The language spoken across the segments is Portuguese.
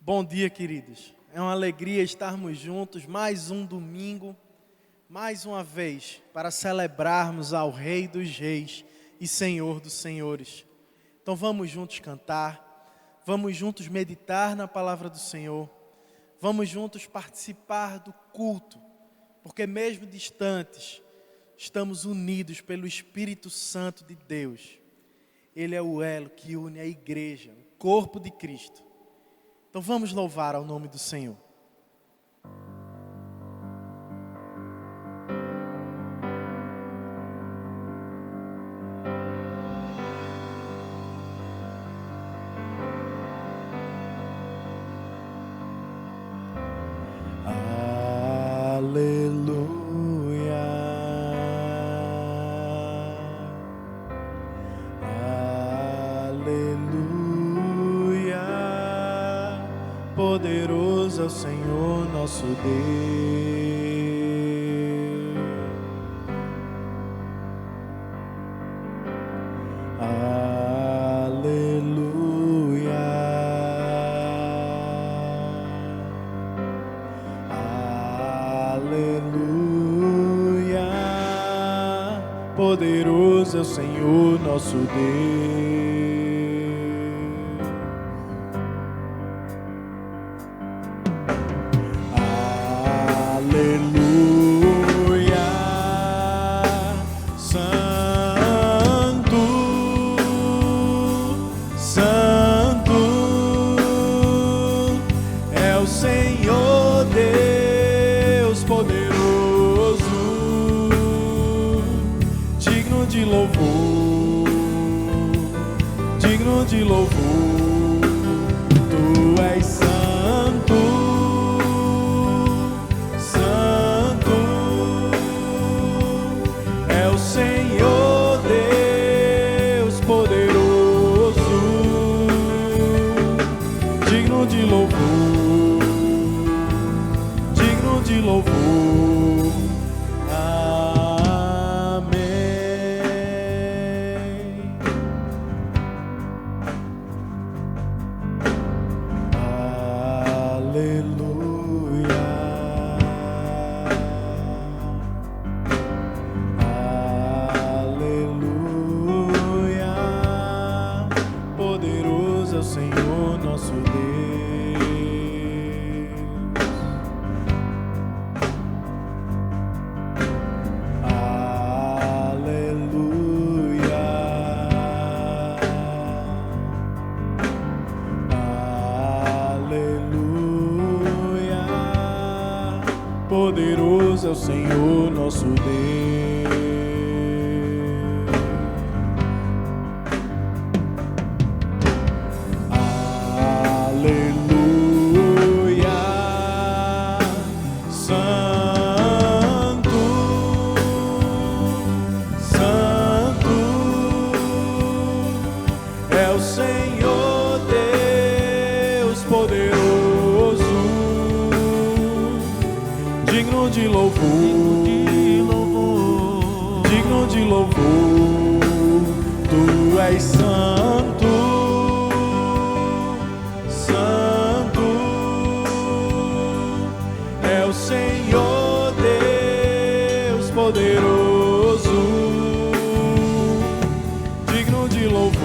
Bom dia, queridos. É uma alegria estarmos juntos mais um domingo, mais uma vez, para celebrarmos ao Rei dos Reis e Senhor dos Senhores. Então vamos juntos cantar, vamos juntos meditar na palavra do Senhor, vamos juntos participar do culto, porque mesmo distantes, estamos unidos pelo Espírito Santo de Deus. Ele é o elo que une a igreja, o corpo de Cristo. Então vamos louvar ao nome do Senhor. Aleluia. Aleluia. Poderoso é o Senhor nosso Deus. Aleluia. Aleluia. Poderoso é o Senhor nosso Deus. Aleluia, Santo, Santo é o Senhor Deus poderoso, digno de louvor, digno de louvor. Tu és santo. Senhor Deus poderoso, digno de louvor, digno de louvor. Amém. Aleluia. Poderoso é o Senhor nosso Deus. Aleluia. Aleluia. Poderoso é o Senhor nosso Deus. Senhor Deus poderoso, digno de louvor, digno de louvor. Tu és santo, santo é o Senhor Deus poderoso, digno de louvor,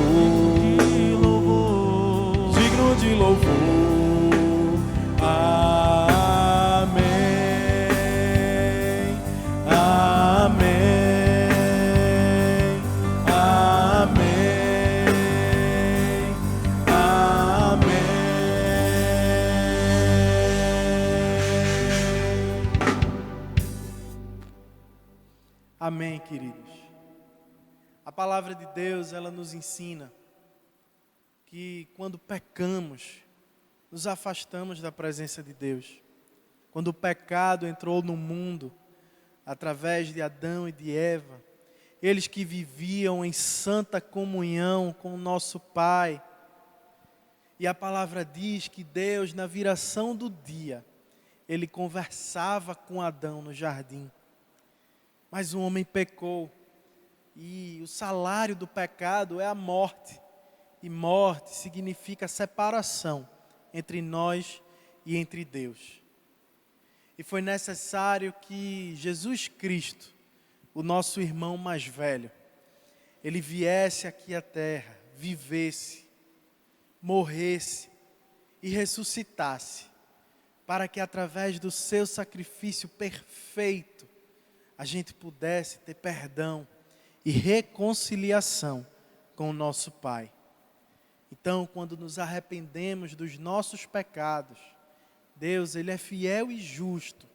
de louvor. Amém. Amém. Amém. Amém. Amém, queridos. A palavra de Deus, ela nos ensina que quando pecamos, nos afastamos da presença de Deus. Quando o pecado entrou no mundo, através de Adão e de Eva, eles que viviam em santa comunhão com o nosso Pai. E a palavra diz que Deus, na viração do dia, Ele conversava com Adão no jardim. Mas o homem pecou, e o salário do pecado é a morte. E morte significa separação entre nós e entre Deus. E foi necessário que Jesus Cristo, o nosso irmão mais velho, ele viesse aqui à terra, vivesse, morresse e ressuscitasse, para que através do seu sacrifício perfeito, a gente pudesse ter perdão e reconciliação com o nosso Pai. Então, quando nos arrependemos dos nossos pecados, Deus, Ele é fiel e justo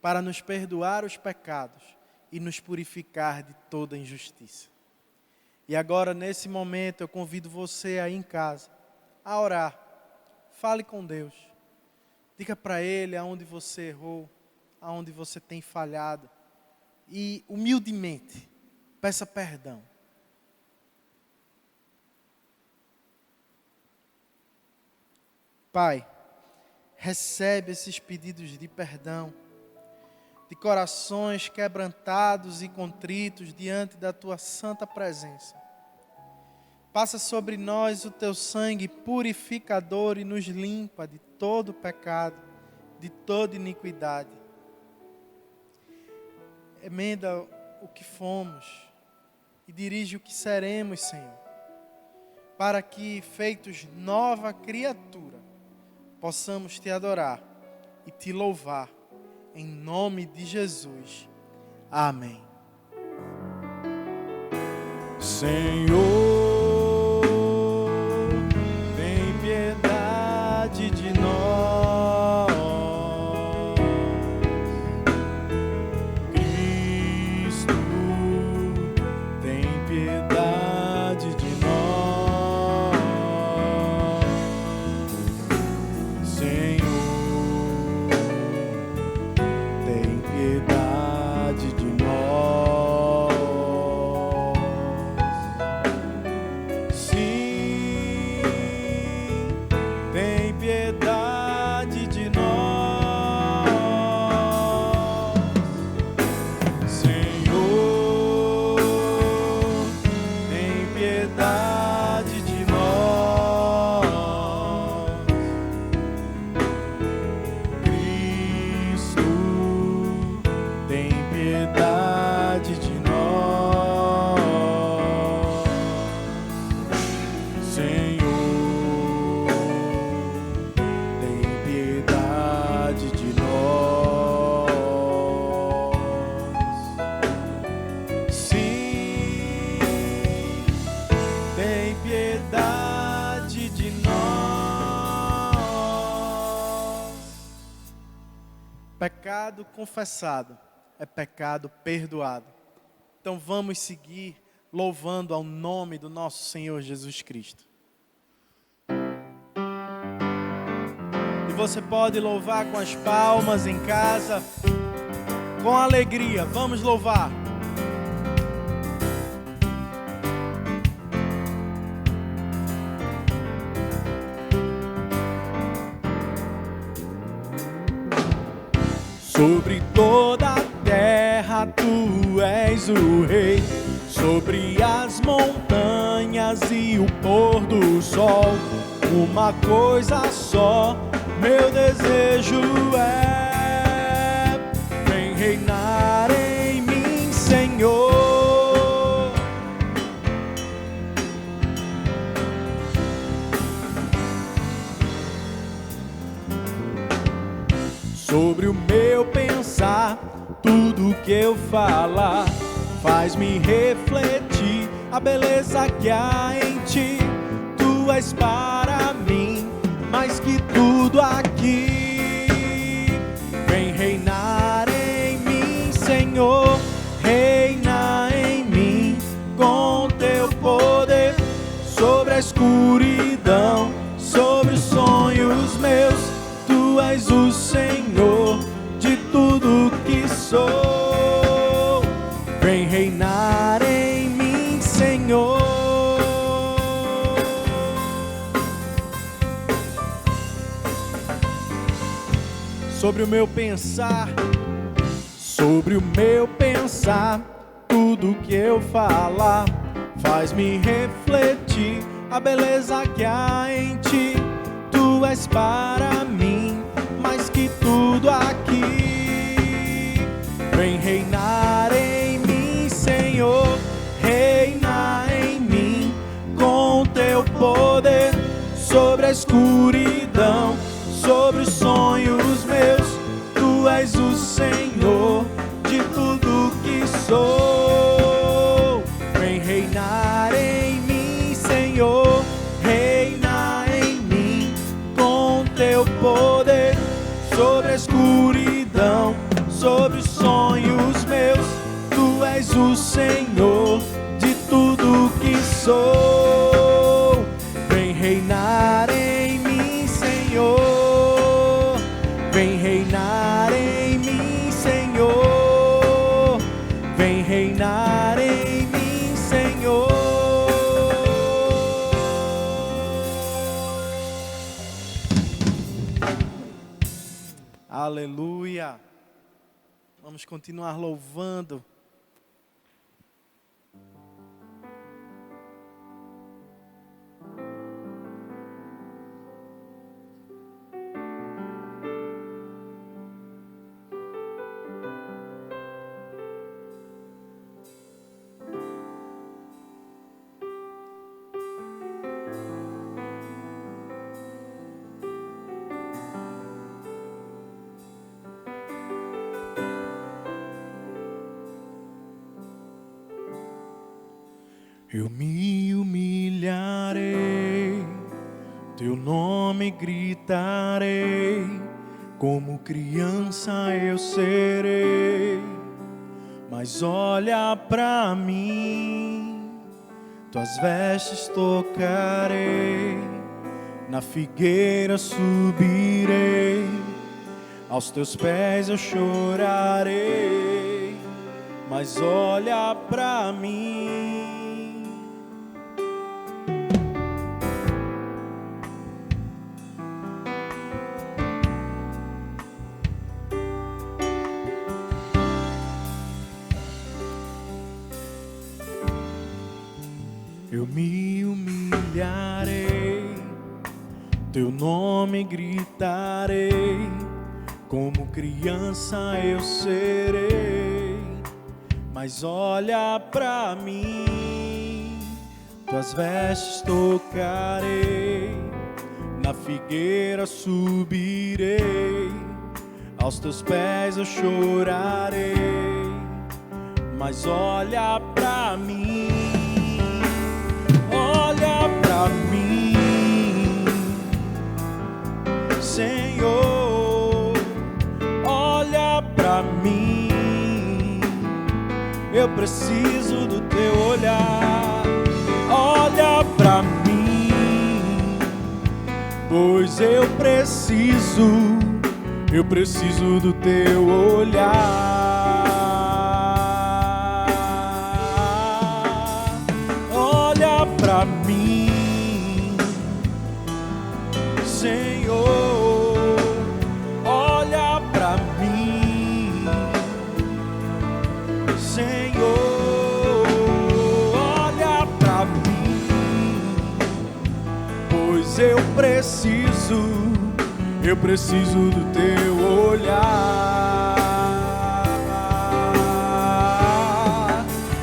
para nos perdoar os pecados e nos purificar de toda injustiça. E agora, nesse momento, eu convido você aí em casa a orar. Fale com Deus. Diga para Ele aonde você errou, aonde você tem falhado. E, humildemente, peça perdão. Pai, recebe esses pedidos de perdão, de corações quebrantados e contritos diante da Tua santa presença. Passa sobre nós o Teu sangue purificador e nos limpa de todo pecado, de toda iniquidade. Emenda o que fomos e dirige o que seremos, Senhor, para que, feitos nova criatura, possamos Te adorar e Te louvar, em nome de Jesus. Amém. Senhor, tem piedade de nós. Cristo, tem piedade de nós. Senhor, tem piedade de nós. Sim, tem piedade de nós. Senhor, tem piedade de nós. Cristo, tem piedade de nós. Senhor, tem piedade de nós. Sim, tem piedade de nós. Pecado confessado é pecado perdoado. Então vamos seguir louvando ao nome do nosso Senhor Jesus Cristo. E você pode louvar com as palmas em casa, com alegria. Vamos louvar. Sobre toda a terra tu és o rei, sobre as montanhas e o pôr do sol. Uma coisa só, meu desejo é: vem reinar em mim, Senhor. Sobre o meu pensar, tudo que eu falar faz-me refletir a beleza que há em Ti. Tu és para mim mais que tudo aqui. Vem reinar em mim, Senhor. Reina em mim com Teu poder, sobre a escuridão, sobre os sonhos meus. Tu és o Senhor de tudo que sou. Vem reinar em mim, Senhor. Sobre o meu pensar, tudo que eu falar faz-me refletir a beleza que há em Ti. Tu és para mim mais que tudo aqui. Vem reinar em mim, Senhor, reina em mim com teu poder sobre a escuridão, sobre os sonhos meus. Tu és o Senhor de tudo que sou. Vem reinar em mim, Senhor, reina em mim com teu poder sobre a escuridão, sobre os sonhos meus. Tu és o Senhor de tudo que sou. Vem reinar em mim, Senhor, vem reinar em mim, Senhor, vem reinar em mim, Senhor. Aleluia. Vamos continuar louvando. Eu me humilharei, teu nome gritarei, como criança eu serei. Mas olha pra mim, tuas vestes tocarei, na figueira subirei, aos teus pés eu chorarei. Mas olha pra mim. Eu me humilharei, teu nome gritarei, como criança eu serei. Mas olha pra mim, tuas vestes tocarei, na figueira subirei, aos teus pés eu chorarei. Mas olha pra mim, olha pra mim, Senhor, olha pra mim. Eu preciso do teu olhar, olha pra mim, pois eu preciso do teu olhar. Olha pra mim, Senhor, olha pra mim, Senhor, olha pra mim, pois eu preciso do teu olhar.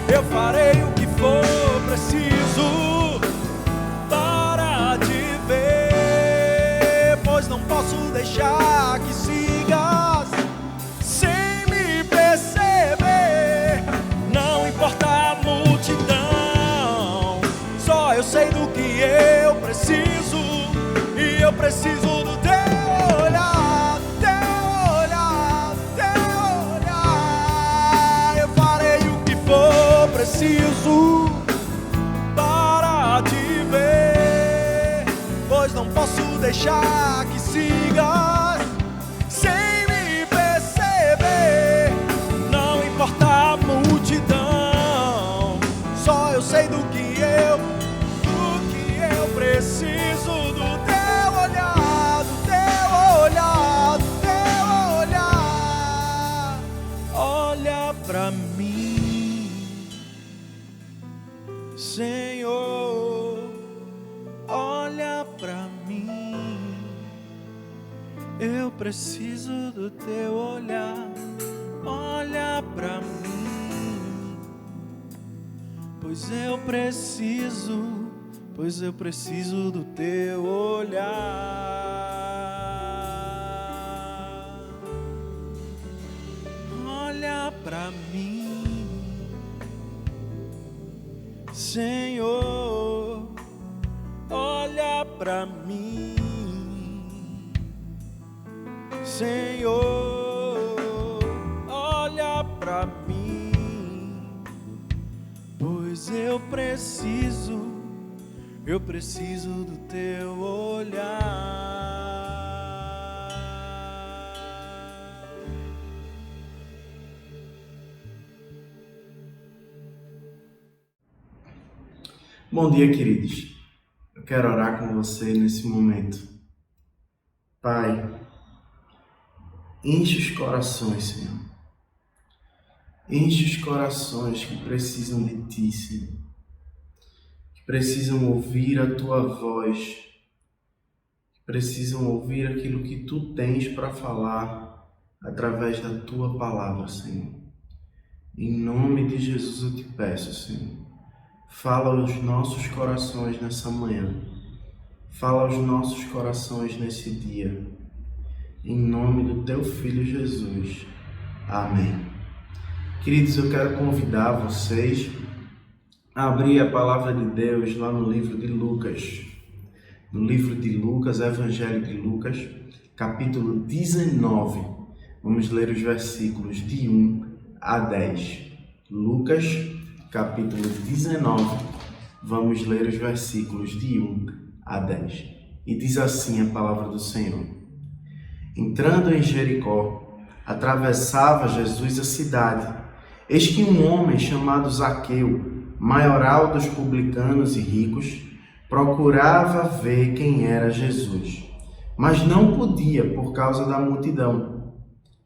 Eu farei o que for preciso para te ver, pois não posso deixar que sigas sem me perceber. Não importa a multidão, só eu sei do que eu preciso, e eu preciso do teu olhar, teu olhar, teu olhar. Eu farei o que for preciso para te ver, pois não posso deixar que sigas sem me perceber. Não importa a multidão, só eu sei do que eu preciso do teu olhar, do teu olhar, do teu olhar. Olha pra mim, Senhor, olha pra mim. Eu preciso do teu olhar, olha pra mim, pois eu preciso do teu olhar. Olha pra mim, Senhor, olha pra mim, Senhor, olha pra mim, pois eu preciso do teu olhar. Bom dia, queridos. Eu quero orar com você nesse momento. Pai, enche os corações, Senhor. Enche os corações que precisam de Ti, Senhor. Que precisam ouvir a Tua voz. Que precisam ouvir aquilo que Tu tens para falar através da Tua palavra, Senhor. Em nome de Jesus eu te peço, Senhor. Fala aos nossos corações nessa manhã. Fala aos nossos corações nesse dia. Em nome do Teu Filho Jesus. Amém. Queridos, eu quero convidar vocês a abrir a palavra de Deus lá no livro de Lucas. No livro de Lucas, Evangelho de Lucas, capítulo 19. Vamos ler os versículos de 1 a 10. Lucas, capítulo 19, vamos ler os versículos de 1 a 10. E diz assim a palavra do Senhor. Entrando em Jericó, atravessava Jesus a cidade. Eis que um homem chamado Zaqueu, maioral dos publicanos e ricos, procurava ver quem era Jesus, mas não podia por causa da multidão,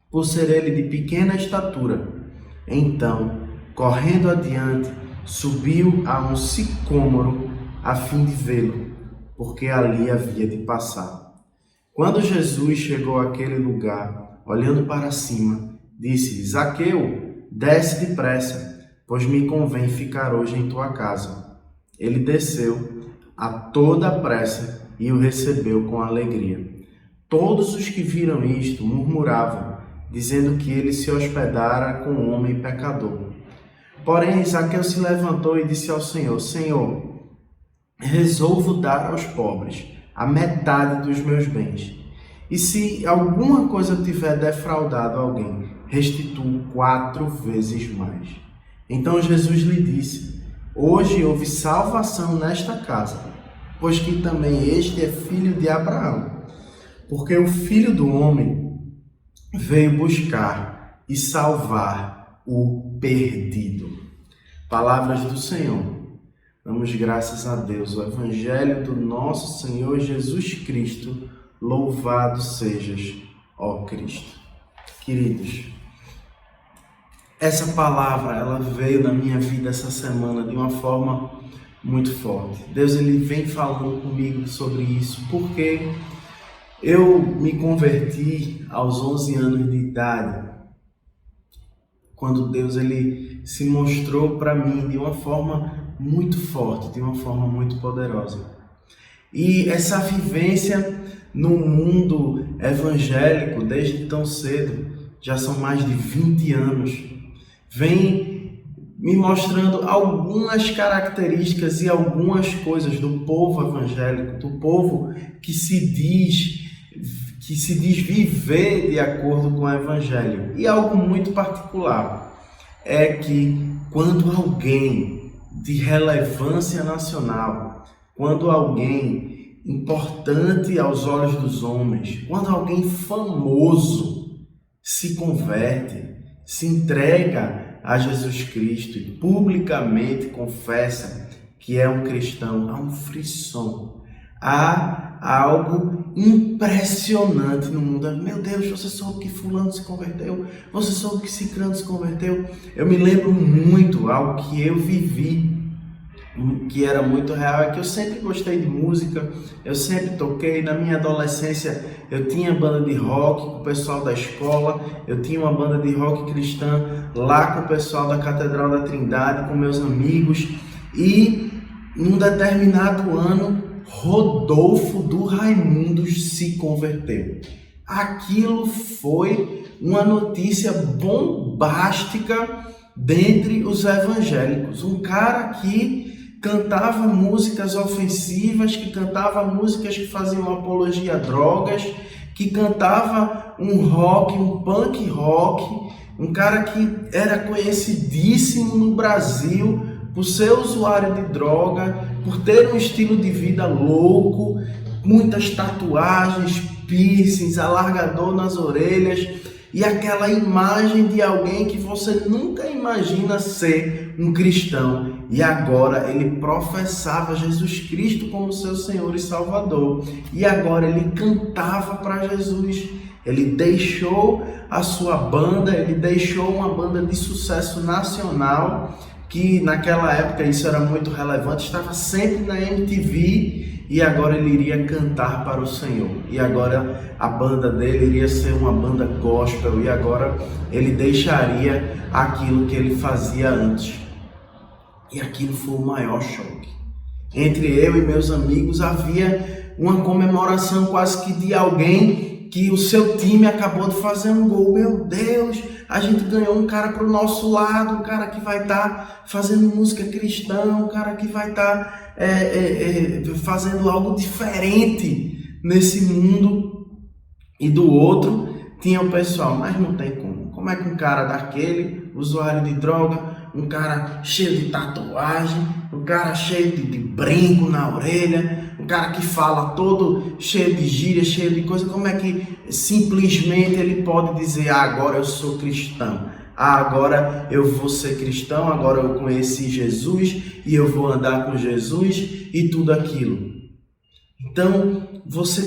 por ser ele de pequena estatura. Então, correndo adiante, subiu a um sicômoro a fim de vê-lo, porque ali havia de passar. Quando Jesus chegou àquele lugar, olhando para cima, disse-lhe: Zaqueu, desce depressa, pois me convém ficar hoje em tua casa. Ele desceu a toda pressa e o recebeu com alegria. Todos os que viram isto murmuravam, dizendo que ele se hospedara com um homem pecador. Porém, Zaqueu se levantou e disse ao Senhor: Senhor, resolvo dar aos pobres a metade dos meus bens. E se alguma coisa tiver defraudado alguém, restituo 4 vezes mais. Então Jesus lhe disse: Hoje houve salvação nesta casa, pois que também este é filho de Abraão. Porque o Filho do Homem veio buscar e salvar o perdido. Palavras do Senhor. Damos graças a Deus. O Evangelho do nosso Senhor Jesus Cristo. Louvado sejas, ó Cristo. Queridos, essa palavra ela veio na minha vida essa semana de uma forma muito forte. Deus ele vem falando comigo sobre isso porque eu me converti aos 11 anos de idade, quando Deus ele se mostrou para mim de uma forma muito forte, de uma forma muito poderosa. E essa vivência no mundo evangélico desde tão cedo, já são mais de 20 anos, vem me mostrando algumas características e algumas coisas do povo evangélico, do povo que se diz viver de acordo com o Evangelho. E algo muito particular é que quando alguém de relevância nacional, quando alguém importante aos olhos dos homens, quando alguém famoso se converte, se entrega a Jesus Cristo e publicamente confessa que é um cristão, há um frisson, há algo impressionante no mundo. Meu Deus, você soube que fulano se converteu, você soube que ciclano se converteu. Eu me lembro muito algo que eu vivi que era muito real, é que eu sempre gostei de música, eu sempre toquei. Na minha adolescência eu tinha banda de rock com o pessoal da escola, eu tinha uma banda de rock cristã lá com o pessoal da Catedral da Trindade, com meus amigos, e num determinado ano Rodolfo do Raimundos se converteu. Aquilo foi uma notícia bombástica dentre os evangélicos. Um cara que cantava músicas ofensivas, que cantava músicas que faziam apologia a drogas, que cantava um rock, um punk rock, um cara que era conhecidíssimo no Brasil por ser usuário de droga, por ter um estilo de vida louco, muitas tatuagens, piercings, alargador nas orelhas, e aquela imagem de alguém que você nunca imagina ser um cristão. E agora ele professava Jesus Cristo como seu Senhor e Salvador. E agora ele cantava para Jesus. Ele deixou a sua banda, ele deixou uma banda de sucesso nacional, que naquela época isso era muito relevante, estava sempre na MTV. E agora ele iria cantar para o Senhor. E agora a banda dele iria ser uma banda gospel. E agora ele deixaria aquilo que ele fazia antes. E aquilo foi o maior choque. Entre eu e meus amigos havia uma comemoração quase que de alguém que o seu time acabou de fazer um gol. Meu Deus, a gente ganhou um cara para o nosso lado, um cara que vai estar fazendo música cristã, um cara que vai estar fazendo algo diferente nesse mundo. E do outro tinha o pessoal, mas não tem como é que um cara daquele, usuário de droga, um cara cheio de tatuagem, um cara cheio de brinco na orelha, um cara que fala todo cheio de gíria, cheio de coisa, como é que simplesmente ele pode dizer, agora eu sou cristão? Agora eu vou ser cristão, agora eu conheci Jesus e eu vou andar com Jesus e tudo aquilo. Então,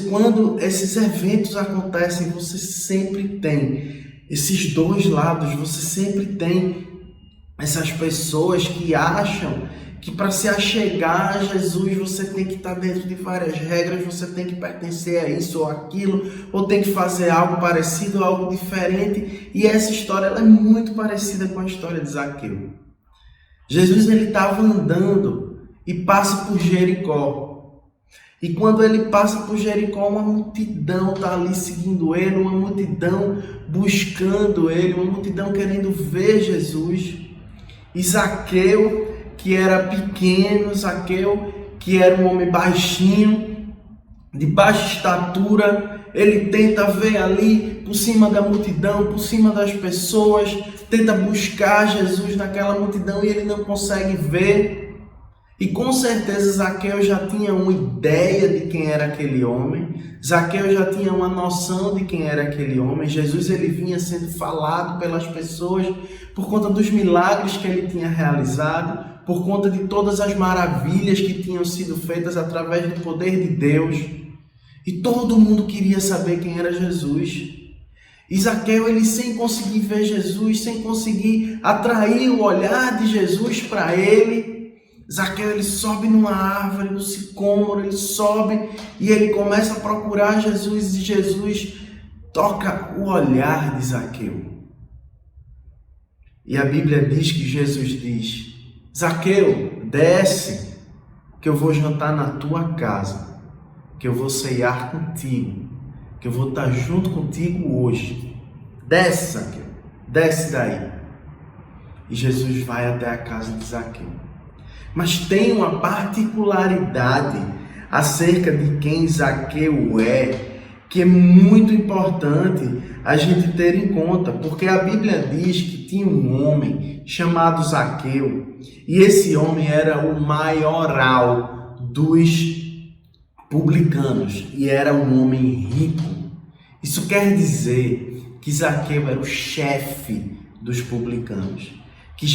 quando esses eventos acontecem, você sempre tem esses dois lados, você sempre tem essas pessoas que acham que para se achegar a Jesus você tem que estar dentro de várias regras, você tem que pertencer a isso ou aquilo, ou tem que fazer algo parecido, algo diferente. E essa história ela é muito parecida com a história de Zaqueu. Jesus ele estava andando e passa por Jericó. E quando ele passa por Jericó, uma multidão está ali seguindo ele, uma multidão buscando ele, uma multidão querendo ver Jesus. E Zaqueu, que era pequeno, Zaqueu, que era um homem baixinho, de baixa estatura, ele tenta ver ali por cima da multidão, por cima das pessoas, tenta buscar Jesus naquela multidão e ele não consegue ver. E com certeza Zaqueu já tinha uma ideia de quem era aquele homem, Zaqueu já tinha uma noção de quem era aquele homem. Jesus ele vinha sendo falado pelas pessoas por conta dos milagres que ele tinha realizado, por conta de todas as maravilhas que tinham sido feitas através do poder de Deus. E todo mundo queria saber quem era Jesus. E Zaqueu, ele sem conseguir ver Jesus, sem conseguir atrair o olhar de Jesus para ele, Zaqueu ele sobe numa árvore, no sicômoro, ele sobe e ele começa a procurar Jesus, e Jesus toca o olhar de Zaqueu. E a Bíblia diz que Jesus diz: Zaqueu, desce, que eu vou jantar na tua casa, que eu vou ceiar contigo, que eu vou estar junto contigo hoje. Desce, Zaqueu, desce daí. E Jesus vai até a casa de Zaqueu. Mas tem uma particularidade acerca de quem Zaqueu é, que é muito importante a gente ter em conta, porque a Bíblia diz que tinha um homem chamado Zaqueu, e esse homem era o maioral dos publicanos, e era um homem rico. Isso quer dizer que Zaqueu era o chefe dos publicanos, que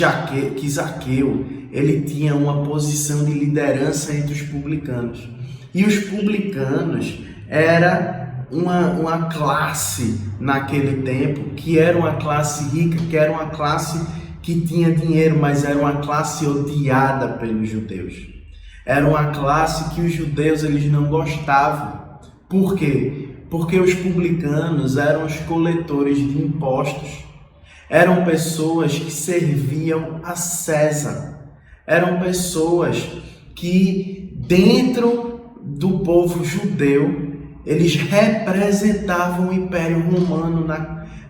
Zaqueu ele tinha uma posição de liderança entre os publicanos. E os publicanos era uma classe naquele tempo, que era uma classe rica, que era uma classe que tinha dinheiro, mas era uma classe odiada pelos judeus. Era uma classe que os judeus eles não gostavam. Por quê? Porque os publicanos eram os coletores de impostos. Eram pessoas que serviam a César. Eram pessoas que, dentro do povo judeu, eles representavam o Império Romano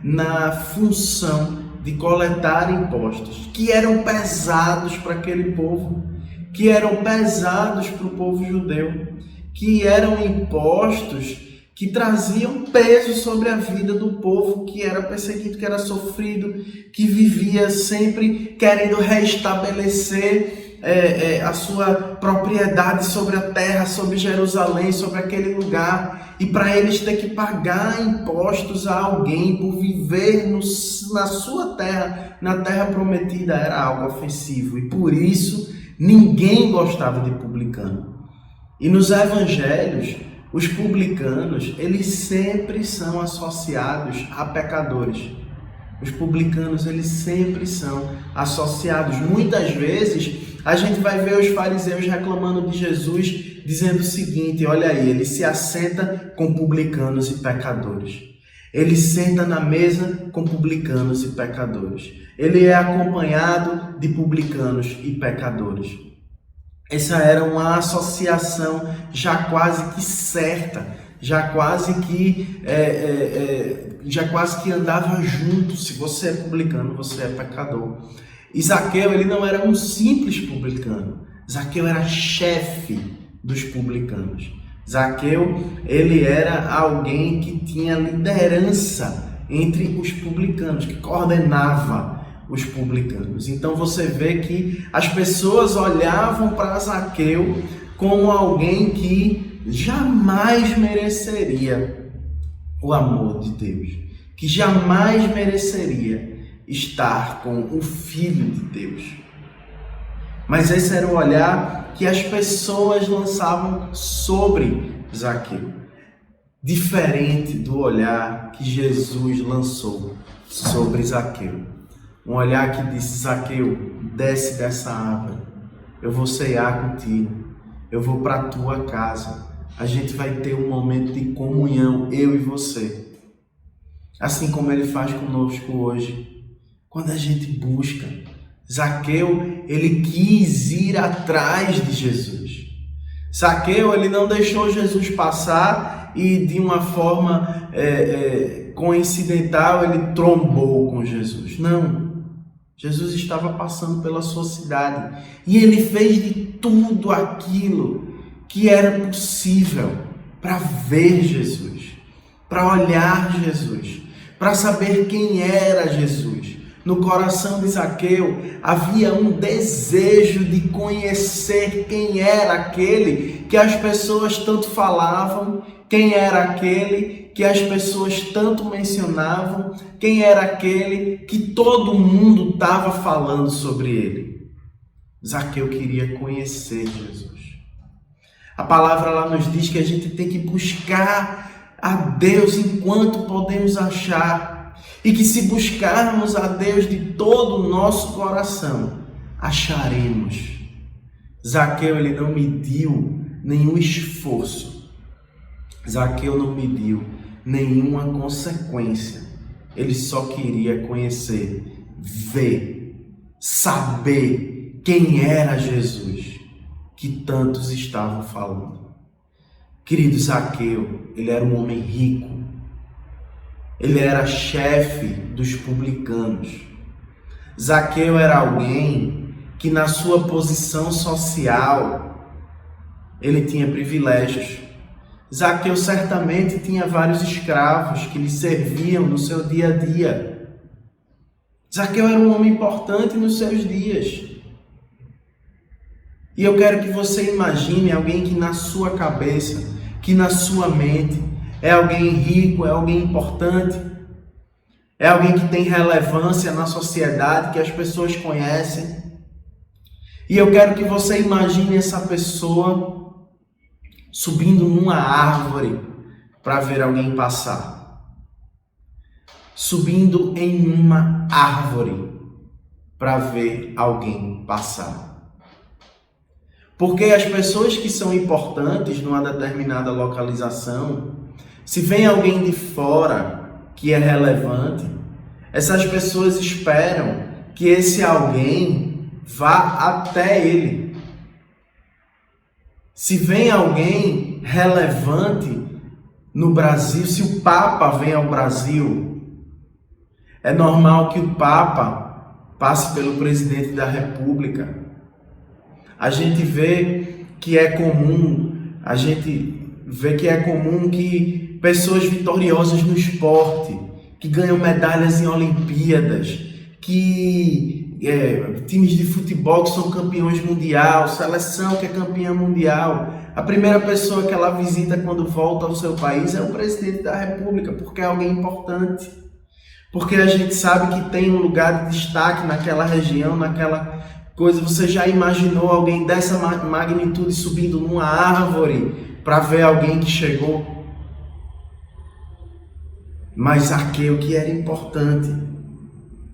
na função de coletar impostos, que eram pesados para aquele povo, que eram pesados para o povo judeu, que eram impostos que traziam peso sobre a vida do povo que era perseguido, que era sofrido, que vivia sempre querendo restabelecer a sua propriedade sobre a terra, sobre Jerusalém, sobre aquele lugar. E para eles ter que pagar impostos a alguém por viver na sua terra, na terra prometida, era algo ofensivo. E por isso ninguém gostava de publicano. E nos evangelhos, os publicanos, eles sempre são associados a pecadores. Os publicanos, eles sempre são associados. Muitas vezes, a gente vai ver os fariseus reclamando de Jesus, dizendo o seguinte: olha aí, ele se assenta com publicanos e pecadores. Ele senta na mesa com publicanos e pecadores. Ele é acompanhado de publicanos e pecadores. Essa era uma associação já quase que certa, já quase que andava junto. Se você é publicano, você é pecador. E Zaqueu, ele não era um simples publicano. Zaqueu era chefe dos publicanos. Zaqueu, ele era alguém que tinha liderança entre os publicanos, que coordenava os publicanos. Então você vê que as pessoas olhavam para Zaqueu como alguém que jamais mereceria o amor de Deus, que jamais mereceria estar com o Filho de Deus. Mas esse era o olhar que as pessoas lançavam sobre Zaqueu, diferente do olhar que Jesus lançou sobre Zaqueu. Um olhar que disse: Zaqueu, desce dessa árvore, eu vou ceiar contigo, eu vou para a tua casa, a gente vai ter um momento de comunhão, eu e você. Assim como ele faz conosco hoje, quando a gente busca. Zaqueu, ele quis ir atrás de Jesus. Zaqueu, ele não deixou Jesus passar e de uma forma coincidental ele trombou com Jesus. Não. Jesus estava passando pela sua cidade e ele fez de tudo aquilo que era possível para ver Jesus, para olhar Jesus, para saber quem era Jesus. No coração de Zaqueu havia um desejo de conhecer quem era aquele que as pessoas tanto falavam, quem era aquele que as pessoas tanto mencionavam, quem era aquele que todo mundo estava falando sobre ele. Zaqueu queria conhecer Jesus. A palavra lá nos diz que a gente tem que buscar a Deus enquanto podemos achar. E que se buscarmos a Deus de todo o nosso coração, acharemos. Zaqueu, ele não mediu nenhum esforço. Zaqueu não mediu nenhuma consequência. Ele só queria conhecer, ver, saber quem era Jesus, que tantos estavam falando. Querido, Zaqueu, ele era um homem rico. Ele era chefe dos publicanos. Zaqueu era alguém que na sua posição social, ele tinha privilégios. Zaqueu certamente tinha vários escravos que lhe serviam no seu dia a dia. Zaqueu era um homem importante nos seus dias. E eu quero que você imagine alguém que na sua cabeça, que na sua mente, é alguém rico, é alguém importante, é alguém que tem relevância na sociedade, que as pessoas conhecem. E eu quero que você imagine essa pessoa subindo numa árvore para ver alguém passar. Subindo em uma árvore para ver alguém passar. Porque as pessoas que são importantes numa determinada localização, se vem alguém de fora que é relevante, essas pessoas esperam que esse alguém vá até ele. Se vem alguém relevante no Brasil, se o Papa vem ao Brasil, é normal que o Papa passe pelo presidente da República. A gente vê que é comum, que pessoas vitoriosas no esporte, que ganham medalhas em Olimpíadas, que times de futebol que são campeões mundial, seleção que é campeã mundial, a primeira pessoa que ela visita quando volta ao seu país é o presidente da República, porque é alguém importante. Porque a gente sabe que tem um lugar de destaque naquela região, naquela coisa. Você já imaginou alguém dessa magnitude subindo numa árvore para ver alguém que chegou? Mas Zaqueu, que era importante,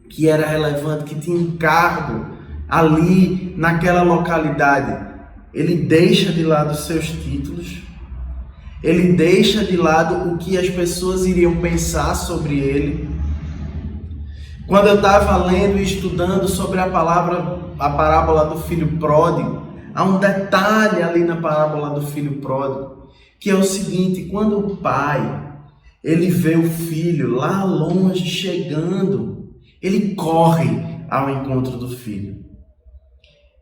que era relevante, que tinha um cargo ali naquela localidade, ele deixa de lado os seus títulos, ele deixa de lado o que as pessoas iriam pensar sobre ele. Quando eu estava lendo e estudando sobre a parábola do filho pródigo, há um detalhe ali na parábola do filho pródigo, que é o seguinte: quando o pai ele vê o filho lá longe chegando, ele corre ao encontro do filho.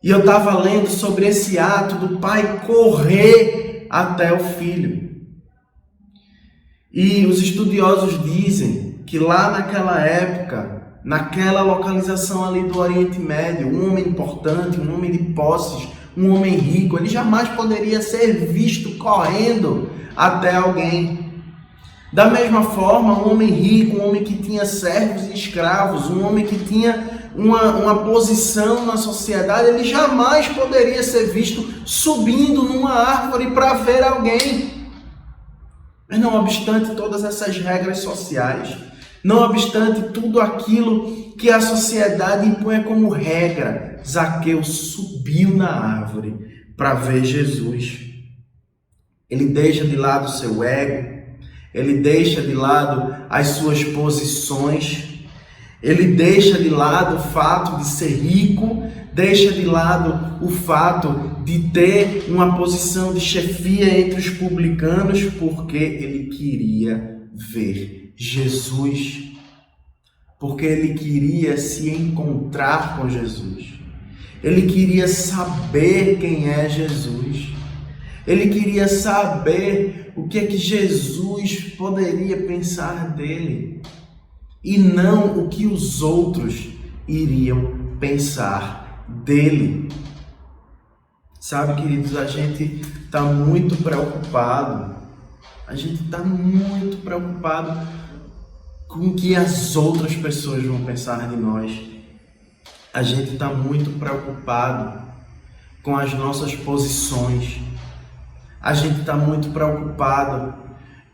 E eu estava lendo sobre esse ato do pai correr até o filho. E os estudiosos dizem que lá naquela época, naquela localização ali do Oriente Médio, um homem importante, um homem de posses, um homem rico, ele jamais poderia ser visto correndo até alguém. Da mesma forma, um homem rico, um homem que tinha servos e escravos, um homem que tinha uma posição na sociedade, ele jamais poderia ser visto subindo numa árvore para ver alguém. Mas não obstante todas essas regras sociais, não obstante tudo aquilo que a sociedade impõe como regra, Zaqueu subiu na árvore para ver Jesus. Ele deixa de lado o seu ego, ele deixa de lado as suas posições, ele deixa de lado o fato de ser rico, deixa de lado o fato de ter uma posição de chefia entre os publicanos, porque ele queria ver Jesus, porque ele queria se encontrar com Jesus, ele queria saber quem é Jesus, ele queria saber o que é que Jesus poderia pensar dele, e não o que os outros iriam pensar dele. Sabe, queridos, a gente está muito preocupado, com o que as outras pessoas vão pensar de nós. A gente está muito preocupado com as nossas posições. A gente está muito preocupado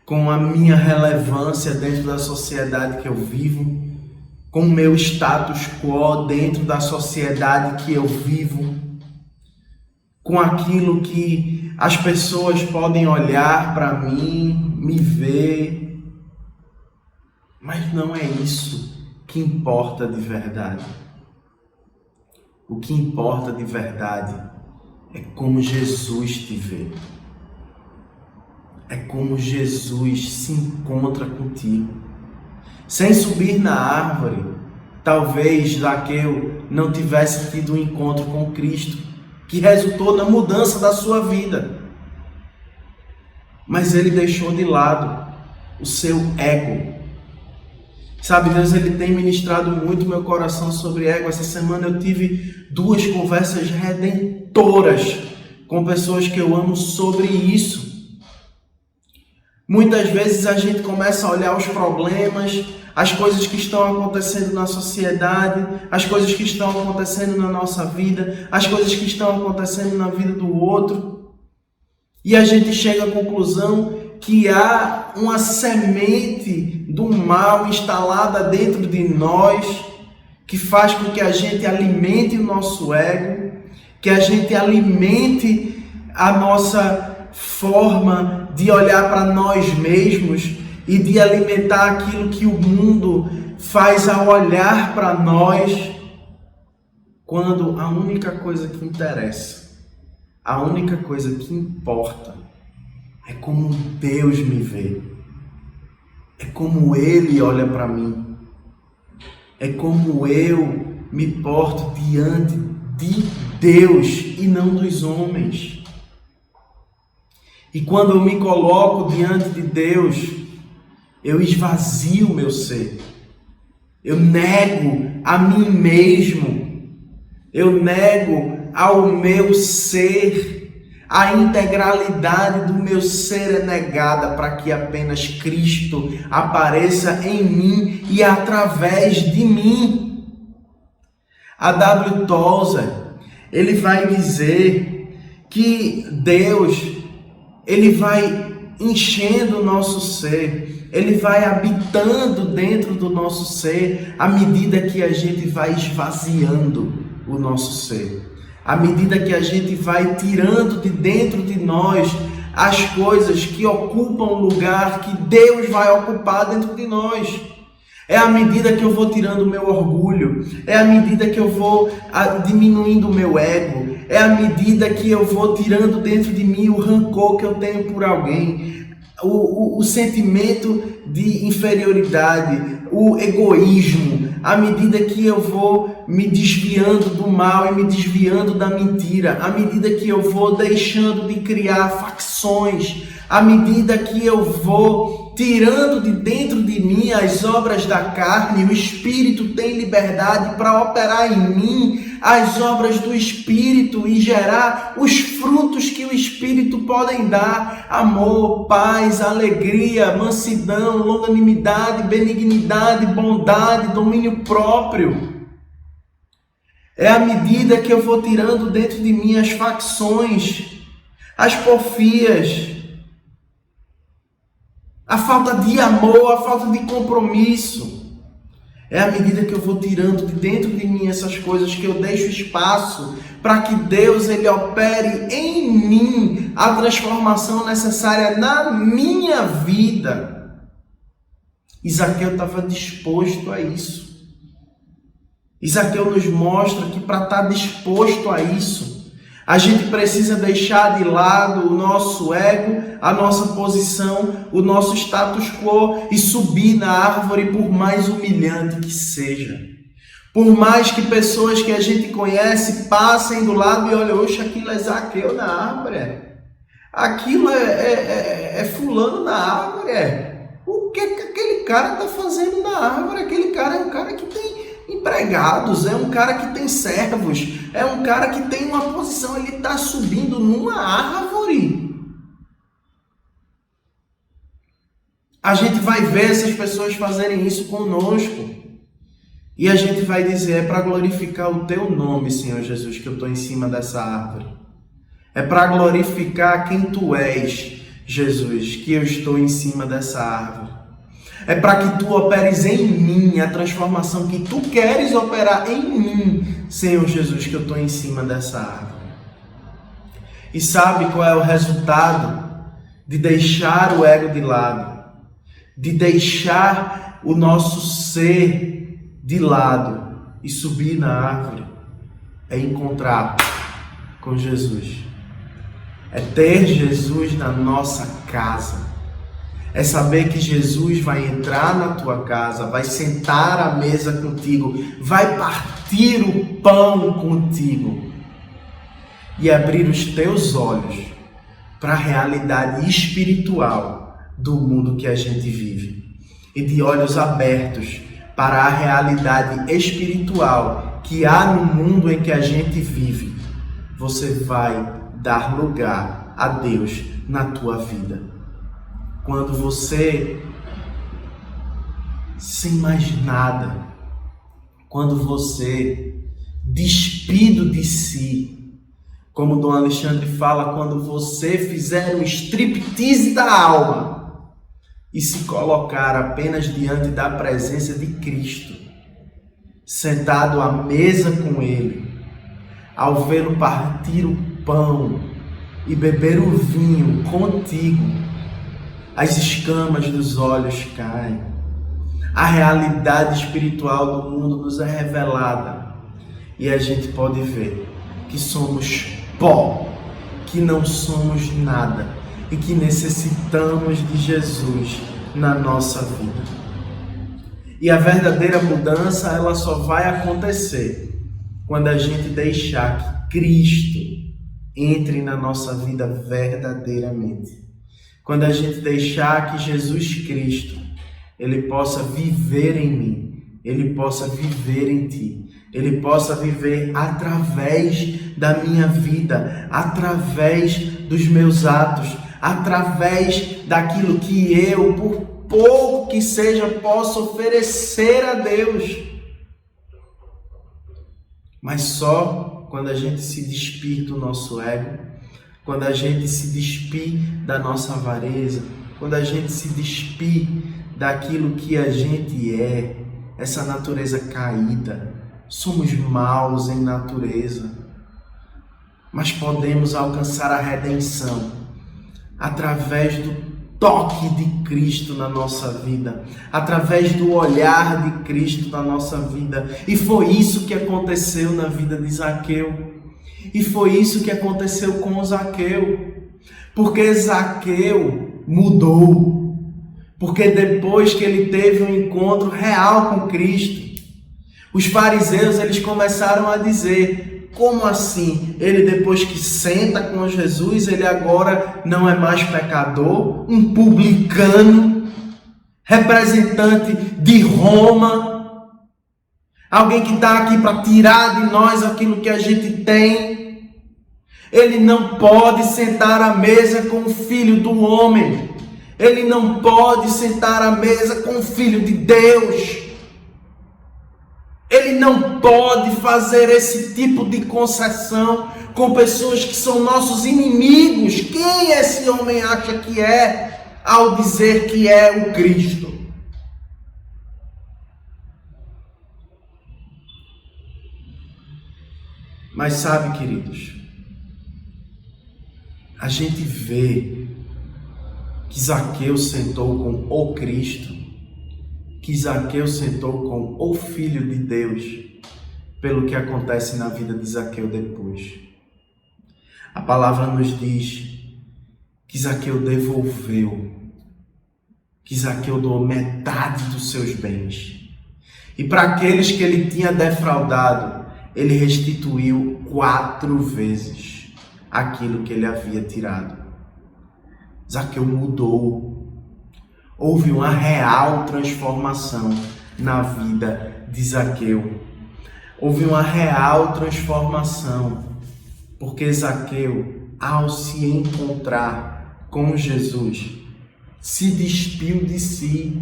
com a minha relevância dentro da sociedade que eu vivo, com o meu status quo dentro da sociedade que eu vivo, com aquilo que as pessoas podem olhar para mim, me ver. Mas não é isso que importa de verdade. O que importa de verdade é como Jesus te vê. É como Jesus se encontra contigo. Sem subir na árvore, talvez Zaqueu não tivesse tido um encontro com Cristo, que resultou na mudança da sua vida. Mas ele deixou de lado o seu ego. Sabe, Deus, ele tem ministrado muito meu coração sobre ego. Essa semana eu tive 2 conversas redentoras com pessoas que eu amo sobre isso. Muitas vezes a gente começa a olhar os problemas, as coisas que estão acontecendo na sociedade, as coisas que estão acontecendo na nossa vida, as coisas que estão acontecendo na vida do outro, e a gente chega à conclusão que há uma semente do mal instalada dentro de nós, que faz com que a gente alimente o nosso ego, que a gente alimente a nossa forma de olhar para nós mesmos e de alimentar aquilo que o mundo faz ao olhar para nós, quando a única coisa que interessa, a única coisa que importa é como Deus me vê, é como Ele olha para mim, é como eu me porto diante de Deus e não dos homens. E quando eu me coloco diante de Deus, eu esvazio o meu ser, eu nego a mim mesmo, eu nego ao meu ser. A integralidade do meu ser é negada para que apenas Cristo apareça em mim e através de mim. A W. Tozer, ele vai dizer que Deus, ele vai enchendo o nosso ser, ele vai habitando dentro do nosso ser à medida que a gente vai esvaziando o nosso ser. À medida que a gente vai tirando de dentro de nós as coisas que ocupam o lugar que Deus vai ocupar dentro de nós. É à medida que eu vou tirando o meu orgulho, é à medida que eu vou diminuindo o meu ego, é à medida que eu vou tirando dentro de mim o rancor que eu tenho por alguém, o sentimento de inferioridade, o egoísmo, à medida que eu vou me desviando do mal e me desviando da mentira, à medida que eu vou deixando de criar facções, à medida que eu vou tirando de dentro de mim as obras da carne, o Espírito tem liberdade para operar em mim as obras do Espírito e gerar os frutos que o Espírito podem dar: amor, paz, alegria, mansidão, longanimidade, benignidade, bondade, domínio próprio. É à medida que eu vou tirando dentro de mim as facções, as porfias, a falta de amor, a falta de compromisso. É à medida que eu vou tirando de dentro de mim essas coisas que eu deixo espaço para que Deus ele opere em mim a transformação necessária na minha vida. Zaqueu estava disposto a isso. Zaqueu nos mostra que para estar disposto a isso, a gente precisa deixar de lado o nosso ego, a nossa posição, o nosso status quo e subir na árvore, por mais humilhante que seja. Por mais que pessoas que a gente conhece passem do lado e olhem: oxe, aquilo é Zaqueu na árvore. Aquilo é fulano na árvore. O que aquele cara está fazendo na árvore? Aquele cara é um cara que tem empregados, é um cara que tem servos, é um cara que tem uma posição, ele está subindo numa árvore. A gente vai ver essas pessoas fazerem isso conosco e a gente vai dizer: é para glorificar o teu nome, Senhor Jesus, que eu estou em cima dessa árvore. É para glorificar quem tu és, Jesus, que eu estou em cima dessa árvore. É para que tu operes em mim a transformação que tu queres operar em mim, Senhor Jesus, que eu estou em cima dessa árvore. E sabe qual é o resultado de deixar o ego de lado, de deixar o nosso ser de lado e subir na árvore? É encontrar com Jesus. É ter Jesus na nossa casa. É saber que Jesus vai entrar na tua casa, vai sentar à mesa contigo, vai partir o pão contigo e abrir os teus olhos para a realidade espiritual do mundo que a gente vive. E de olhos abertos para a realidade espiritual que há no mundo em que a gente vive, você vai dar lugar a Deus na tua vida. Quando você, sem mais nada, quando você, despido de si, como Dom Alexandre fala, quando você fizer um striptease da alma e se colocar apenas diante da presença de Cristo, sentado à mesa com ele, ao vê-lo partir o pão e beber o vinho contigo, as escamas dos olhos caem. A realidade espiritual do mundo nos é revelada e a gente pode ver que somos pó, que não somos nada e que necessitamos de Jesus na nossa vida. E a verdadeira mudança, ela só vai acontecer quando a gente deixar que Cristo entre na nossa vida verdadeiramente. Quando a gente deixar que Jesus Cristo, ele possa viver em mim, ele possa viver em ti, ele possa viver através da minha vida, através dos meus atos, através daquilo que eu, por pouco que seja, posso oferecer a Deus. Mas só quando a gente se despir do nosso ego, quando a gente se despir da nossa avareza, quando a gente se despir daquilo que a gente é, essa natureza caída. Somos maus em natureza, mas podemos alcançar a redenção através do toque de Cristo na nossa vida, através do olhar de Cristo na nossa vida. E foi isso que aconteceu na vida de Zaqueu. E foi isso que aconteceu com Zaqueu. Porque Zaqueu mudou. Porque depois que ele teve um encontro real com Cristo, os fariseus, eles começaram a dizer: como assim? Ele, depois que senta com Jesus, ele agora não é mais pecador? Um publicano, representante de Roma, alguém que está aqui para tirar de nós aquilo que a gente tem. Ele não pode sentar à mesa com o Filho do homem. Ele não pode sentar à mesa com o Filho de Deus. Ele não pode fazer esse tipo de concessão com pessoas que são nossos inimigos. Quem esse homem acha que é ao dizer que é o Cristo? Mas sabe, queridos, a gente vê que Zaqueu sentou com o Cristo, que Zaqueu sentou com o Filho de Deus, pelo que acontece na vida de Zaqueu depois. A palavra nos diz que Zaqueu devolveu, que Zaqueu doou metade dos seus bens. E para aqueles que ele tinha defraudado, ele restituiu 4 vezes aquilo que ele havia tirado. Zaqueu mudou. Houve uma real transformação na vida de Zaqueu. Houve uma real transformação, porque Zaqueu, ao se encontrar com Jesus, se despiu de si.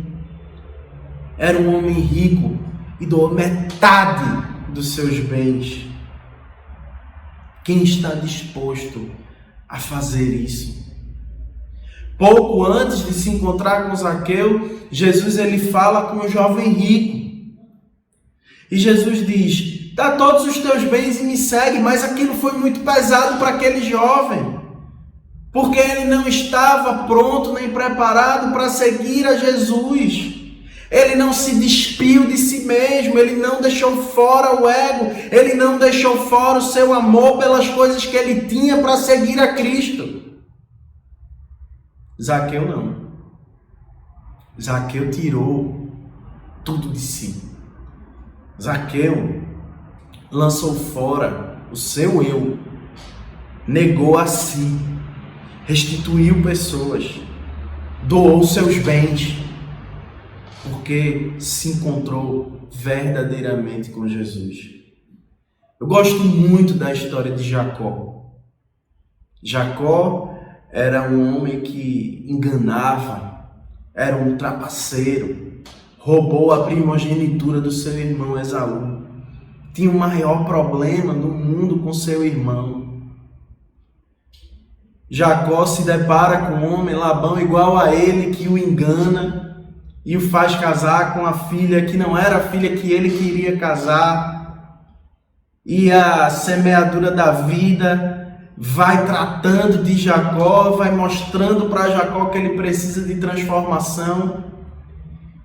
Era um homem rico e doou metade dos seus bens. Quem está disposto a fazer isso? Pouco antes de se encontrar com Zaqueu, Jesus ele fala com o jovem rico. E Jesus diz: dá todos os teus bens e me segue. Mas aquilo foi muito pesado para aquele jovem, porque ele não estava pronto nem preparado para seguir a Jesus. Ele não se despiu de si mesmo, ele não deixou fora o ego, ele não deixou fora o seu amor pelas coisas que ele tinha para seguir a Cristo. Zaqueu não. Zaqueu tirou tudo de si. Zaqueu lançou fora o seu eu, negou a si, restituiu pessoas, doou seus bens, porque se encontrou verdadeiramente com Jesus. Eu gosto muito da história de Jacó. Jacó era um homem que enganava, era um trapaceiro, roubou a primogenitura do seu irmão Esaú. Tinha o maior problema no mundo com seu irmão. Jacó se depara com um homem, Labão, igual a ele, que o engana, e o faz casar com a filha que não era a filha que ele queria casar. E a semeadura da vida vai tratando de Jacó, vai mostrando para Jacó que ele precisa de transformação.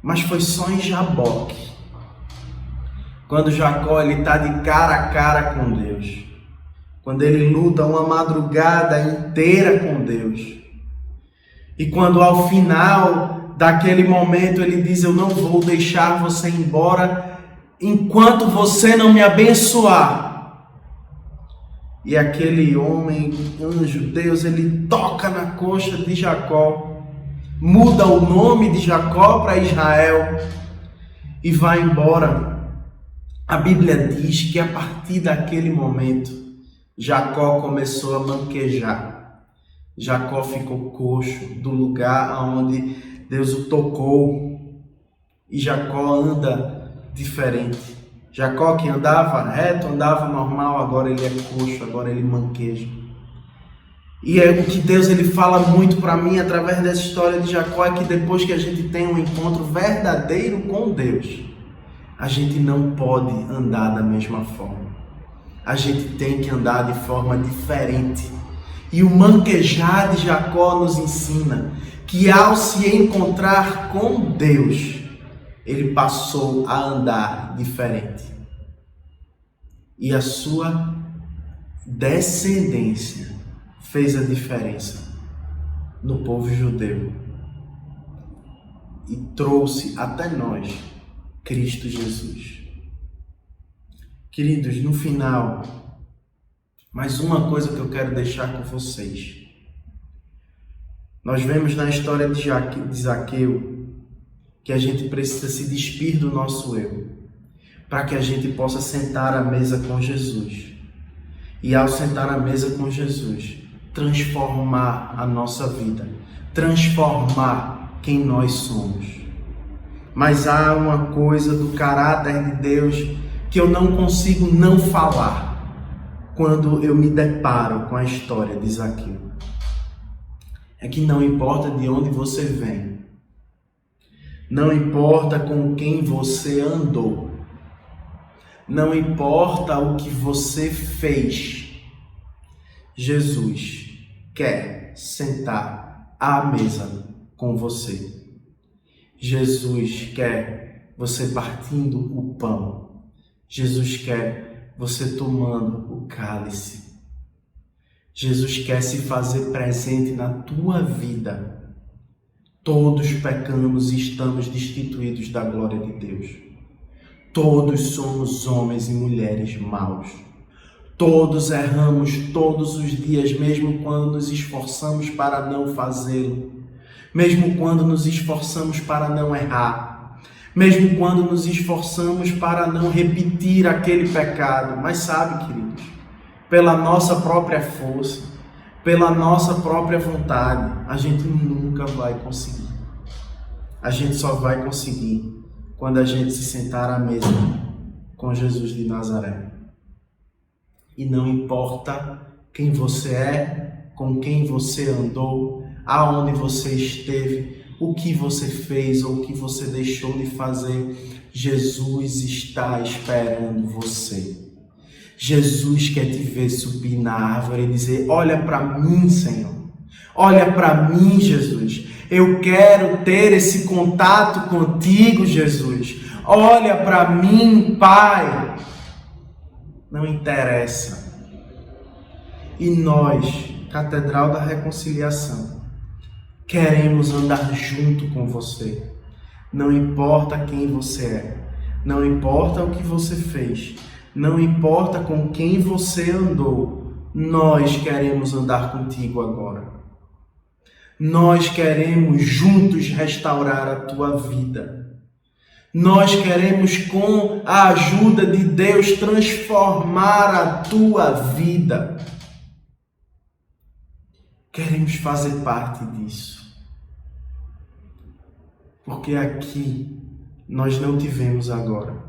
Mas foi só em Jaboque, quando Jacó está de cara a cara com Deus, quando ele luta uma madrugada inteira com Deus, e quando ao final daquele momento ele diz: eu não vou deixar você embora enquanto você não me abençoar. E aquele homem, anjo, Deus, ele toca na coxa de Jacó, muda o nome de Jacó para Israel e vai embora. A Bíblia diz que a partir daquele momento, Jacó começou a manquejar. Jacó ficou coxo do lugar onde Deus o tocou. E Jacó anda diferente. Jacó, que andava reto, andava normal, agora ele é coxo, agora ele manqueja. E é o que Deus ele fala muito para mim através dessa história de Jacó, é que depois que a gente tem um encontro verdadeiro com Deus, a gente não pode andar da mesma forma. A gente tem que andar de forma diferente. E o manquejar de Jacó nos ensina que ao se encontrar com Deus, ele passou a andar diferente. E a sua descendência fez a diferença no povo judeu e trouxe até nós Cristo Jesus. Queridos, no final, mais uma coisa que eu quero deixar com vocês. Nós vemos na história de Zaqueu que a gente precisa se despir do nosso eu, para que a gente possa sentar à mesa com Jesus. E ao sentar à mesa com Jesus, transformar a nossa vida, transformar quem nós somos. Mas há uma coisa do caráter de Deus que eu não consigo não falar quando eu me deparo com a história de Zaqueu. É que não importa de onde você vem, não importa com quem você andou, não importa o que você fez, Jesus quer sentar à mesa com você. Jesus quer você partindo o pão. Jesus quer você tomando o cálice. Jesus quer se fazer presente na tua vida. Todos pecamos e estamos destituídos da glória de Deus. Todos somos homens e mulheres maus. Todos erramos todos os dias, mesmo quando nos esforçamos para não fazê-lo. Mesmo quando nos esforçamos para não errar. Mesmo quando nos esforçamos para não repetir aquele pecado. Mas sabe, queridos, pela nossa própria força, pela nossa própria vontade, a gente nunca vai conseguir. A gente só vai conseguir quando a gente se sentar à mesa com Jesus de Nazaré. E não importa quem você é, com quem você andou, aonde você esteve, o que você fez ou o que você deixou de fazer, Jesus está esperando você. Jesus quer te ver subir na árvore e dizer: olha para mim, Senhor. Olha para mim, Jesus. Eu quero ter esse contato contigo, Jesus. Olha para mim, Pai. Não interessa. E nós, Catedral da Reconciliação, queremos andar junto com você. Não importa quem você é. Não importa o que você fez. Não importa com quem você andou. Nós queremos andar contigo agora. Nós queremos juntos restaurar a tua vida. Nós queremos, com a ajuda de Deus, transformar a tua vida. Queremos fazer parte disso. Porque aqui nós não tivemos agora.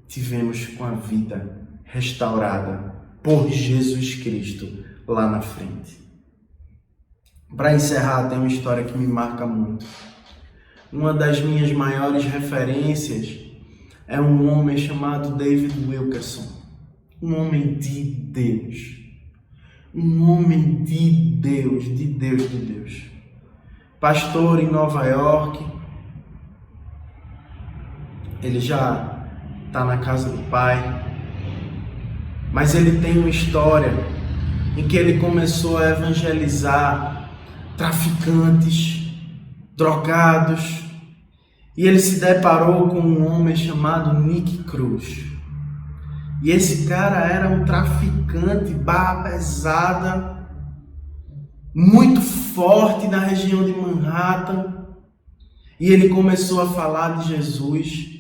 Tivemos com a vida restaurada por Jesus Cristo lá na frente. Para encerrar, tem uma história que me marca muito. Uma das minhas maiores referências é um homem chamado David Wilkerson. Um homem de Deus. Um homem de Deus, de Deus, de Deus. Pastor em Nova York. Ele já está na casa do Pai. Mas ele tem uma história em que ele começou a evangelizar traficantes, drogados. E ele se deparou com um homem chamado Nick Cruz. E esse cara era um traficante, barra pesada, muito forte na região de Manhattan. E ele começou a falar de Jesus.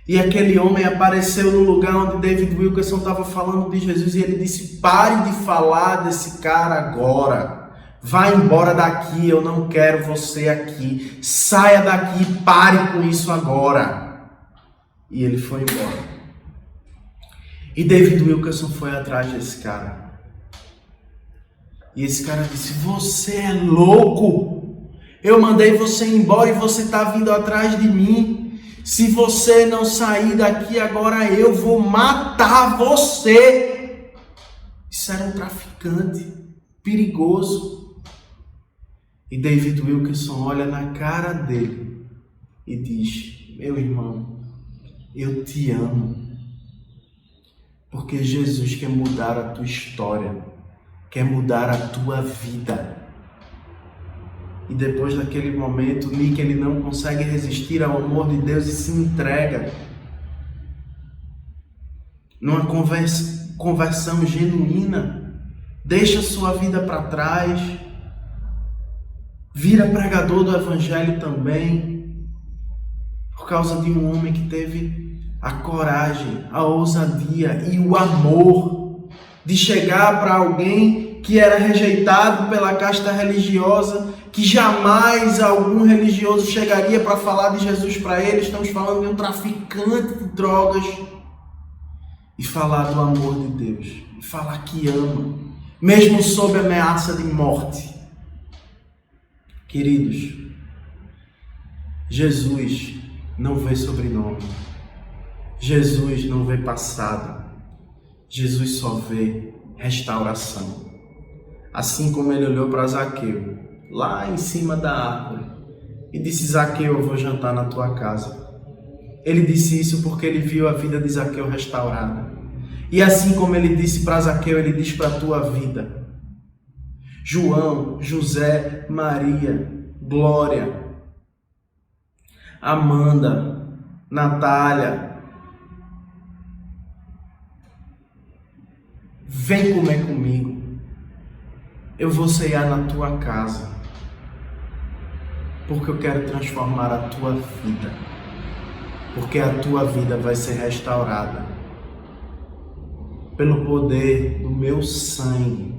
E aquele homem apareceu no lugar onde David Wilkerson estava falando de Jesus. E ele disse: pare de falar desse cara agora. Vá embora daqui, eu não quero você aqui. Saia daqui, pare com isso agora. E ele foi embora. E David Wilkerson foi atrás desse cara. E esse cara disse: você é louco? Eu mandei você embora e você está vindo atrás de mim. Se você não sair daqui agora, eu vou matar você. Isso era um traficante perigoso. E David Wilkerson olha na cara dele e diz: meu irmão, eu te amo. Porque Jesus quer mudar a tua história, quer mudar a tua vida. E depois daquele momento, Nick ele não consegue resistir ao amor de Deus e se entrega. Numa conversão genuína, deixa sua vida para trás, vira pregador do evangelho também, por causa de um homem que teve a coragem, a ousadia e o amor de chegar para alguém que era rejeitado pela casta religiosa, que jamais algum religioso chegaria para falar de Jesus para ele. Estamos falando de um traficante de drogas. E falar do amor de Deus, e falar que ama, mesmo sob ameaça de morte. Queridos, Jesus não vê sobrenome. Jesus não vê passado. Jesus só vê restauração. Assim como ele olhou para Zaqueu, lá em cima da árvore, e disse: Zaqueu, eu vou jantar na tua casa. Ele disse isso porque ele viu a vida de Zaqueu restaurada. E assim como ele disse para Zaqueu, ele diz para a tua vida. João, José, Maria, Glória, Amanda, Natália, vem comer comigo. Eu vou ceiar na tua casa, porque eu quero transformar a tua vida, porque a tua vida vai ser restaurada pelo poder do meu sangue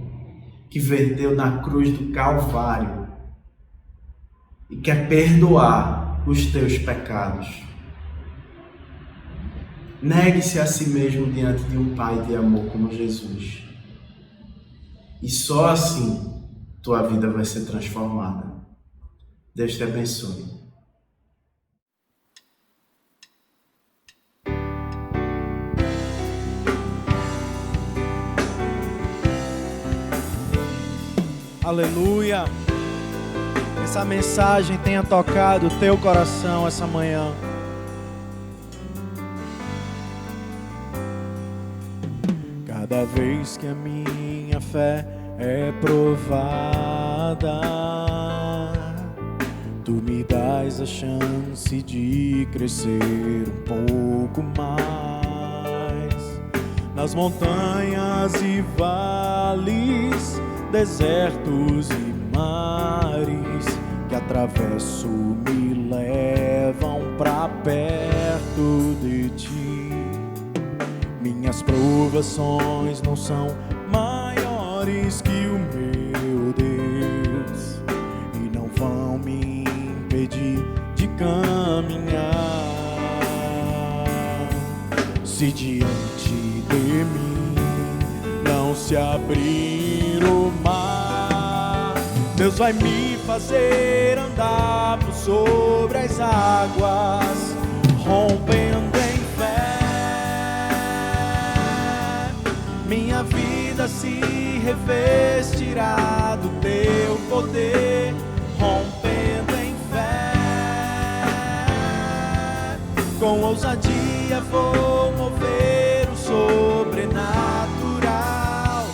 que verteu na cruz do Calvário e quer perdoar os teus pecados. Negue-se a si mesmo diante de um Pai de amor como Jesus. E só assim tua vida vai ser transformada. Deus te abençoe. Aleluia! Essa mensagem tenha tocado o teu coração essa manhã. Cada vez que a minha fé é provada, tu me dás a chance de crescer um pouco mais. Nas montanhas e vales, desertos e mares que atravesso me levam pra perto de ti. Minhas provações não são maiores que o meu Deus e não vão me impedir de caminhar. Se diante de mim não se abrir o mar, meus Deus vai me fazer andar por sobre as águas, rompendo em fé. Minha vida se revestirá do teu poder, rompendo em fé. Com ousadia vou mover o sobrenatural,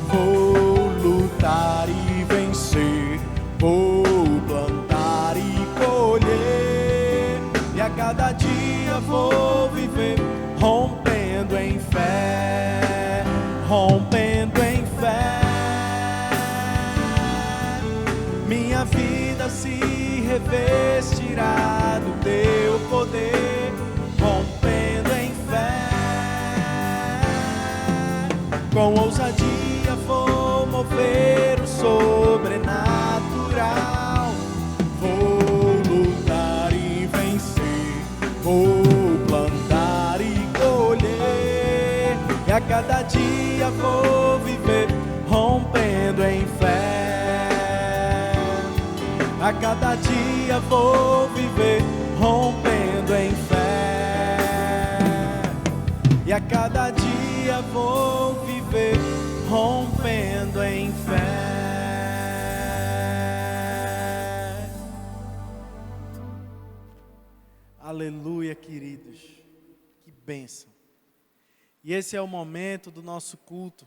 vou lutar e vencer, vou plantar e colher, e a cada dia vou viver rompendo em fé, rompendo em fé. Minha vida se revestirá do teu poder, rompendo em fé. Com ousadia vou mover o sobrenatural, vou lutar e vencer, vou plantar e colher, e a cada dia vou viver rompendo em fé. A cada dia vou viver rompendo em fé, e a cada dia vou viver rompendo em fé. Aleluia, queridos, que bênção. E esse é o momento do nosso culto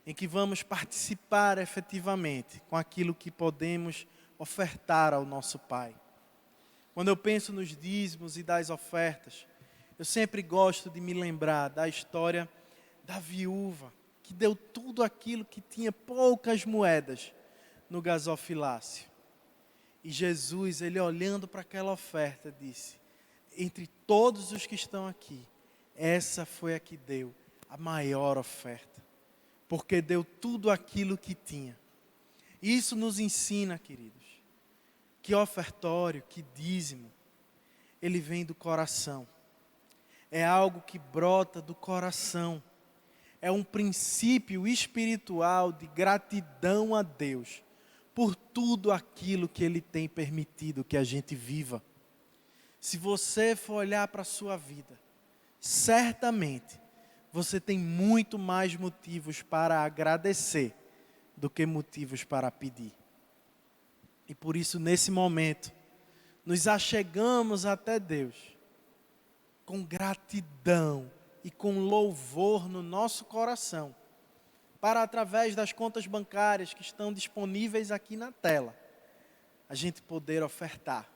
em que vamos participar efetivamente com aquilo que podemos ofertar ao nosso Pai. Quando eu penso nos dízimos e das ofertas, eu sempre gosto de me lembrar da história da viúva que deu tudo aquilo que tinha, poucas moedas, no gasofilácio. E Jesus, ele olhando para aquela oferta, disse: entre todos os que estão aqui, essa foi a que deu a maior oferta, porque deu tudo aquilo que tinha. Isso nos ensina, queridos, que ofertório, que dízimo, ele vem do coração. É algo que brota do coração. É um princípio espiritual de gratidão a Deus por tudo aquilo que Ele tem permitido que a gente viva. Se você for olhar para a sua vida, certamente você tem muito mais motivos para agradecer do que motivos para pedir. E por isso, nesse momento, nos achegamos até Deus com gratidão e com louvor no nosso coração, para, através das contas bancárias que estão disponíveis aqui na tela, a gente poder ofertar,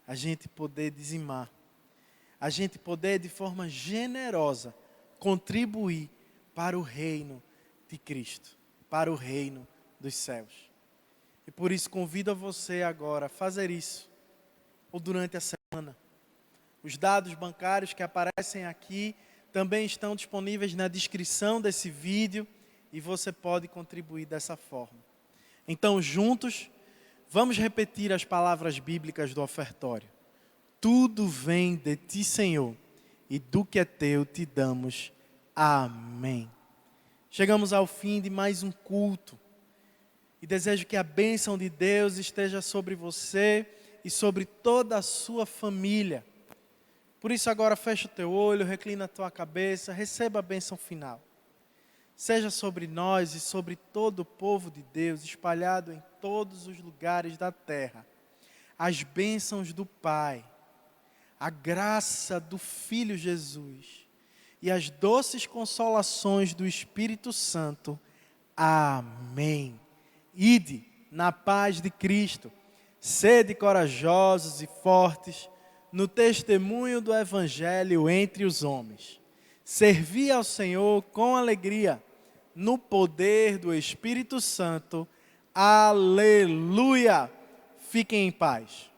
a gente poder dizimar, a gente poder, de forma generosa, contribuir para o reino de Cristo, para o reino dos céus. E por isso convido a você agora a fazer isso, ou durante a semana. Os dados bancários que aparecem aqui também estão disponíveis na descrição desse vídeo e você pode contribuir dessa forma. Então, juntos, vamos repetir as palavras bíblicas do ofertório. Tudo vem de ti, Senhor, e do que é teu te damos. Amém. Chegamos ao fim de mais um culto. E desejo que a bênção de Deus esteja sobre você e sobre toda a sua família. Por isso agora fecha o teu olho, reclina a tua cabeça, receba a bênção final. Seja sobre nós e sobre todo o povo de Deus, espalhado em todos os lugares da terra, as bênçãos do Pai, a graça do Filho Jesus e as doces consolações do Espírito Santo. Amém. Ide na paz de Cristo, sede corajosos e fortes no testemunho do Evangelho entre os homens. Servi ao Senhor com alegria, no poder do Espírito Santo. Aleluia! Fiquem em paz.